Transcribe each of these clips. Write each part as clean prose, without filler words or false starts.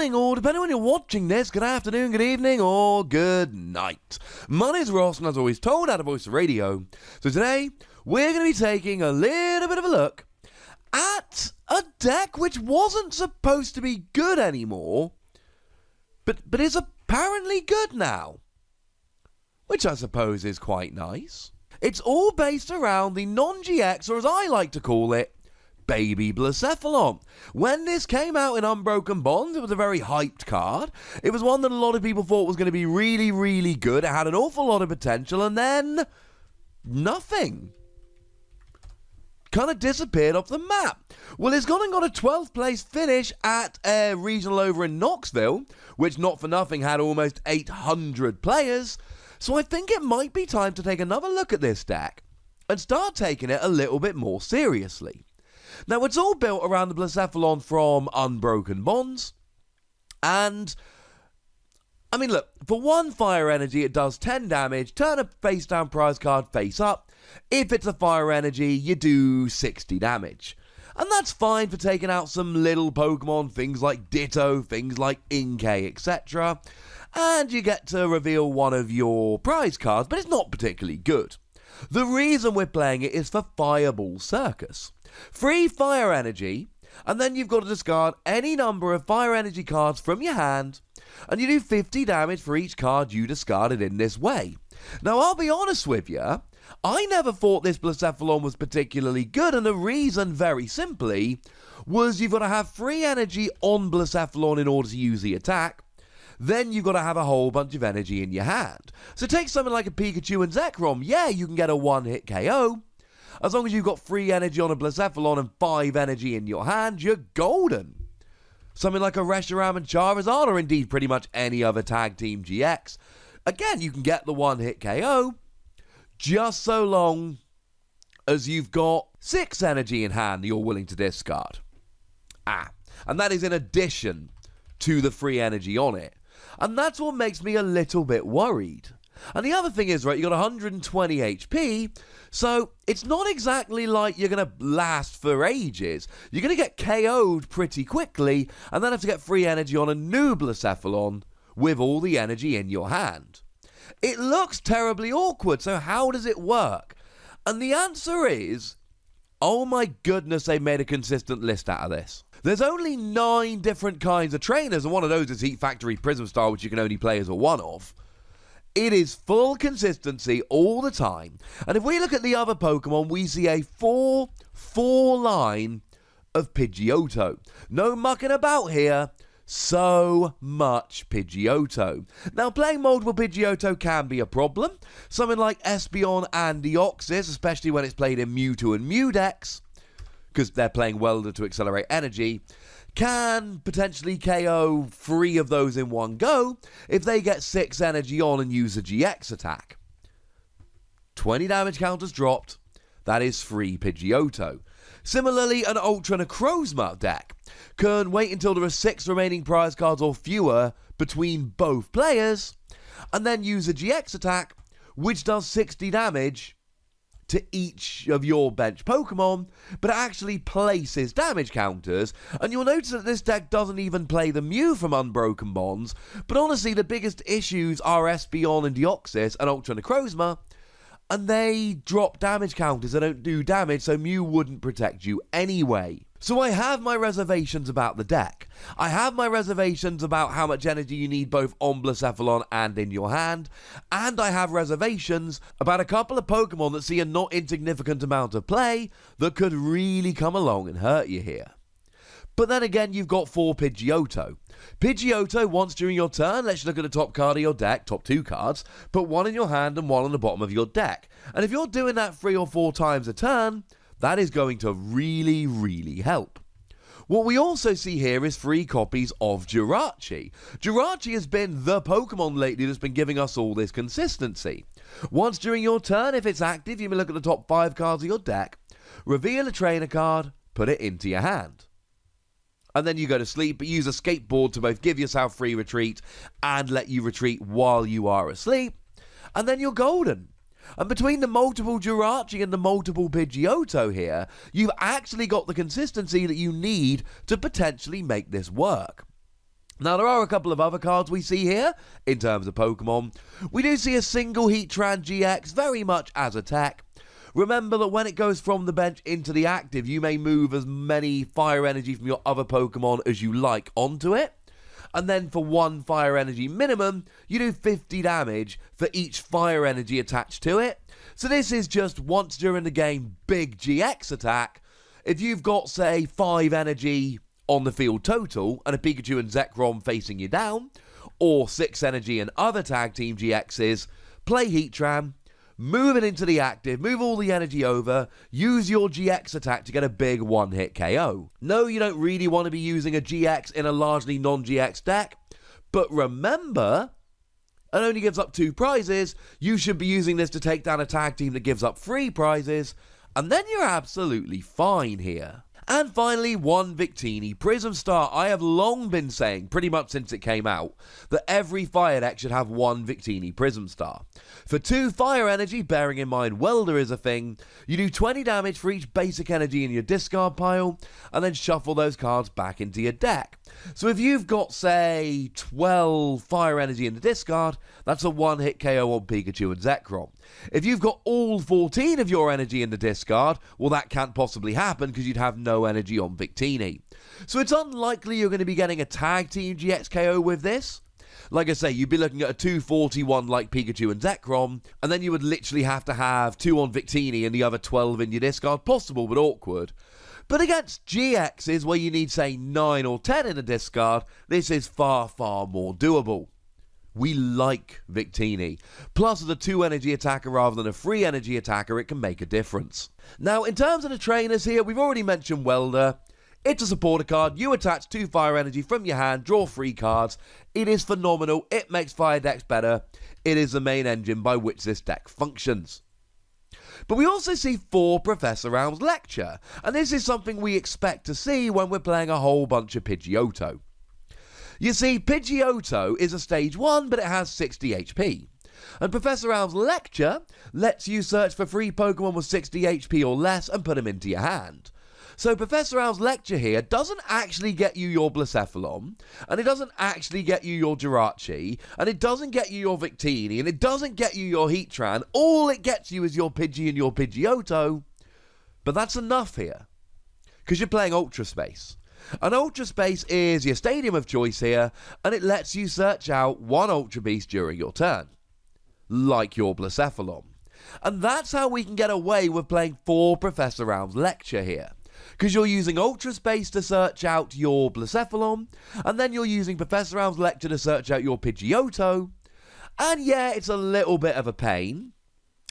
morning, or depending on when you're watching this, good afternoon, good evening, or good night. My name's Ross, and as always, told out of Voice of Radio. So today, we're going to be taking a little bit of a look at a deck which wasn't supposed to be good anymore, but is apparently good now. Which I suppose is quite nice. It's all based around the non-GX, or as I like to call it, Baby Blacephalon. When this came out in Unbroken Bonds, it was a very hyped card. It was one that a lot of people thought was going to be really, really good. It had an awful lot of potential, and then nothing. Kind of disappeared off the map. Well, it's gone and got a 12th place finish at a regional over in Knoxville, which not for nothing had almost 800 players. So I think it might be time to take another look at this deck and start taking it a little bit more seriously. Now, it's all built around the Blacephalon from Unbroken Bonds, and, I mean, look, for 1 fire energy, it does 10 damage, turn a face-down prize card face up. If it's a fire energy, you do 60 damage. And that's fine for taking out some little Pokemon, things like Ditto, things like Inkay, etc. And you get to reveal one of your prize cards, but it's not particularly good. The reason we're playing it is for Fireball Circus. Free fire energy, and then you've got to discard any number of fire energy cards from your hand, and you do 50 damage for each card you discarded in this way. Now, I'll be honest with you, I never thought this Blacephalon was particularly good, and the reason, very simply, was you've got to have free energy on Blacephalon in order to use the attack. Then you've got to have a whole bunch of energy in your hand. So take something like a Pikachu and Zekrom, yeah, you can get a one-hit KO. As long as you've got free energy on a Blacephalon and 5 energy in your hand, you're golden. Something like a Reshiram and Charizard, or indeed pretty much any other Tag Team GX. Again, you can get the one-hit KO, just so long as you've got 6 energy in hand that you're willing to discard. And that is in addition to the free energy on it. And that's what makes me a little bit worried. And the other thing is, right, you got 120 HP, so it's not exactly like you're going to last for ages. You're going to get KO'd pretty quickly, and then have to get free energy on a new Blacephalon with all the energy in your hand. It looks terribly awkward, so how does it work? And the answer is, oh my goodness, they made a consistent list out of this. There's only 9 different kinds of trainers, and one of those is Heat Factory Prism Star, which you can only play as a one-off. It is full consistency all the time. And if we look at the other Pokemon, we see a 4 line of Pidgeotto. No mucking about here. So much Pidgeotto. Now, playing multiple Pidgeotto can be a problem. Something like Espeon and Deoxys, especially when it's played in Mewtwo and Mew decks, because they're playing Welder to accelerate energy, can potentially KO 3 of those in one go if they get 6 energy on and use a GX attack. 20 damage counters dropped. That is free Pidgeotto. Similarly, an Ultra Necrozma deck can wait until there are 6 remaining prize cards or fewer between both players, and then use a GX attack, which does 60 damage to each of your bench Pokemon, but it actually places damage counters. And you'll notice that this deck doesn't even play the Mew from Unbroken Bonds, but honestly the biggest issues are Espeon and Deoxys and Ultra Necrozma, and they drop damage counters, they don't do damage, so Mew wouldn't protect you anyway. So I have my reservations about the deck. I have my reservations about how much energy you need both on Blacephalon and in your hand, and I have reservations about a couple of Pokemon that see a not insignificant amount of play that could really come along and hurt you here. But then again, you've got 4 Pidgeotto. Pidgeotto, once during your turn, lets you look at the top card of your deck, top 2 cards, put 1 in your hand and 1 on the bottom of your deck. And if you're doing that 3 or 4 times a turn, that is going to really, really help. What we also see here is 3 copies of Jirachi. Jirachi has been the Pokemon lately that's been giving us all this consistency. Once during your turn, if it's active, you may look at the top 5 cards of your deck, reveal a trainer card, put it into your hand. And then you go to sleep, but use a skateboard to both give yourself free retreat and let you retreat while you are asleep. And then you're golden. And between the multiple Jirachi and the multiple Pidgeotto here, you've actually got the consistency that you need to potentially make this work. Now, there are a couple of other cards we see here in terms of Pokemon. We do see a single Heatran GX very much as a tech. Remember that when it goes from the bench into the active, you may move as many fire energy from your other Pokemon as you like onto it. And then for 1 fire energy minimum, you do 50 damage for each fire energy attached to it. So this is just once during the game, big GX attack. If you've got, say, 5 energy on the field total, and a Pikachu and Zekrom facing you down, or 6 energy and other tag team GXs, play Heatran, move it into the active, move all the energy over, use your GX attack to get a big one-hit KO. No, you don't really want to be using a GX in a largely non-GX deck, but remember, it only gives up 2 prizes, you should be using this to take down a tag team that gives up 3 prizes, and then you're absolutely fine here. And finally, 1 Victini Prism Star. I have long been saying, pretty much since it came out, that every fire deck should have 1 Victini Prism Star. For 2 fire energy, bearing in mind Welder is a thing, you do 20 damage for each basic energy in your discard pile, and then shuffle those cards back into your deck. So if you've got, say, 12 fire energy in the discard, that's a 1-hit KO on Pikachu and Zekrom. If you've got all 14 of your energy in the discard, well, that can't possibly happen because you'd have no energy on Victini. So it's unlikely you're going to be getting a tag team GX KO with this. Like I say, you'd be looking at a 241 like Pikachu and Zekrom, and then you would literally have to have 2 on Victini and the other 12 in your discard. Possible, but awkward. But against GXs, where you need, say, 9 or 10 in a discard, this is far, far more doable. We like Victini. Plus, as a 2 energy attacker rather than a 3 energy attacker, it can make a difference. Now, in terms of the trainers here, we've already mentioned Welder. It's a supporter card. You attach 2 fire energy from your hand, draw 3 cards. It is phenomenal. It makes fire decks better. It is the main engine by which this deck functions. But we also see 4 Professor Round's Lecture, and this is something we expect to see when we're playing a whole bunch of Pidgeotto. You see, Pidgeotto is a stage 1, but it has 60 HP. And Professor Round's Lecture lets you search for 3 Pokemon with 60 HP or less and put them into your hand. So Professor Round's Lecture here doesn't actually get you your Blacephalon, and it doesn't actually get you your Jirachi, and it doesn't get you your Victini, and it doesn't get you your Heatran. All it gets you is your Pidgey and your Pidgeotto. But that's enough here, because you're playing Ultra Space. And Ultra Space is your stadium of choice here, and it lets you search out 1 Ultra Beast during your turn, like your Blacephalon. And that's how we can get away with playing 4 Professor Round's Lecture here, because you're using Ultra Space to search out your Blacephalon, and then you're using Professor Round's Lecture to search out your Pidgeotto. And yeah, it's a little bit of a pain.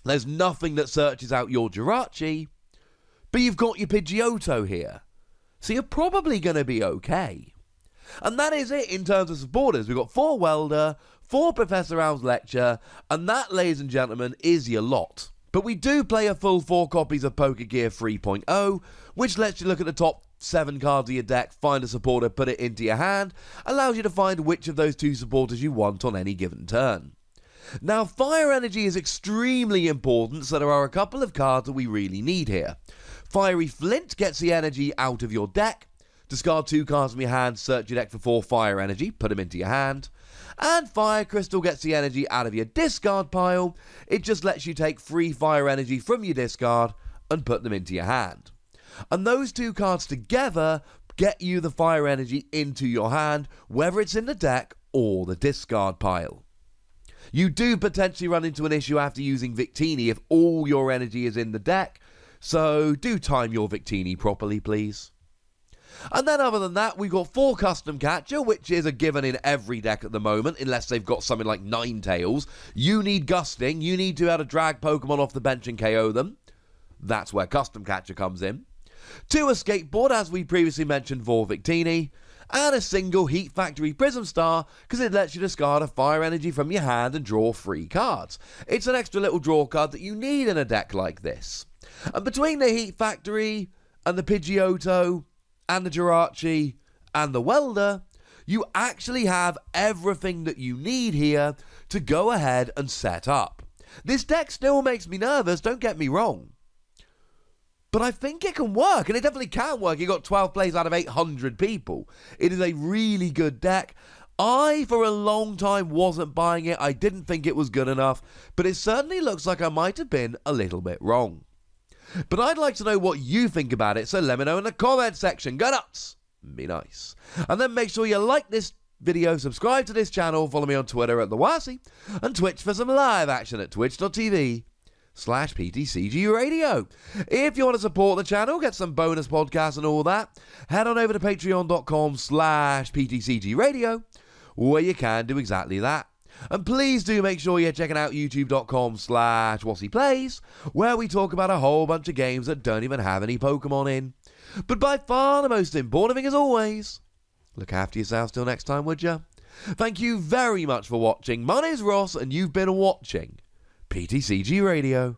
There's nothing that searches out your Jirachi, but you've got your Pidgeotto here. So you're probably going to be okay. And that is it in terms of supporters. We've got 4 Welder, 4 Professor Round's Lecture, and that, ladies and gentlemen, is your lot. But we do play a full 4 copies of Pokegear 3.0, which lets you look at the top 7 cards of your deck, find a supporter, put it into your hand, allows you to find which of those 2 supporters you want on any given turn. Now, fire energy is extremely important, so there are a couple of cards that we really need here. Fiery Flint gets the energy out of your deck. Discard 2 cards from your hand, search your deck for 4 fire energy, put them into your hand. And Fire Crystal gets the energy out of your discard pile. It just lets you take 3 fire energy from your discard and put them into your hand. And those 2 cards together get you the fire energy into your hand, whether it's in the deck or the discard pile. You do potentially run into an issue after using Victini if all your energy is in the deck, so do time your Victini properly, please. And then other than that, we've got 4 Custom Catcher, which is a given in every deck at the moment, unless they've got something like Ninetales. You need Gusting, you need to be able to drag Pokemon off the bench and KO them. That's where Custom Catcher comes in. 2 Escape Board, as we previously mentioned, for Victini. And a single Heat Factory Prism Star, because it lets you discard a fire energy from your hand and draw 3 cards. It's an extra little draw card that you need in a deck like this. And between the Heat Factory and the Pidgeotto and the Jirachi and the Welder, you actually have everything that you need here to go ahead and set up. This deck still makes me nervous, don't get me wrong. But I think it can work, and it definitely can work. You got 12 plays out of 800 people. It is a really good deck. I, for a long time, wasn't buying it. I didn't think it was good enough, but it certainly looks like I might have been a little bit wrong. But I'd like to know what you think about it, so let me know in the comment section. Go nuts! Be nice. And then make sure you like this video, subscribe to this channel, follow me on Twitter at TheWassy, and Twitch for some live action at twitch.tv/PTCGRadio. If you want to support the channel, get some bonus podcasts and all that, head on over to patreon.com/PTCGRadio, where you can do exactly that. And please do make sure you're checking out youtube.com/WassyPlays, where we talk about a whole bunch of games that don't even have any Pokemon in. But by far the most important thing, as always, look after yourselves till next time, would you? Thank you very much for watching. My name's Ross, and you've been watching PTCG Radio.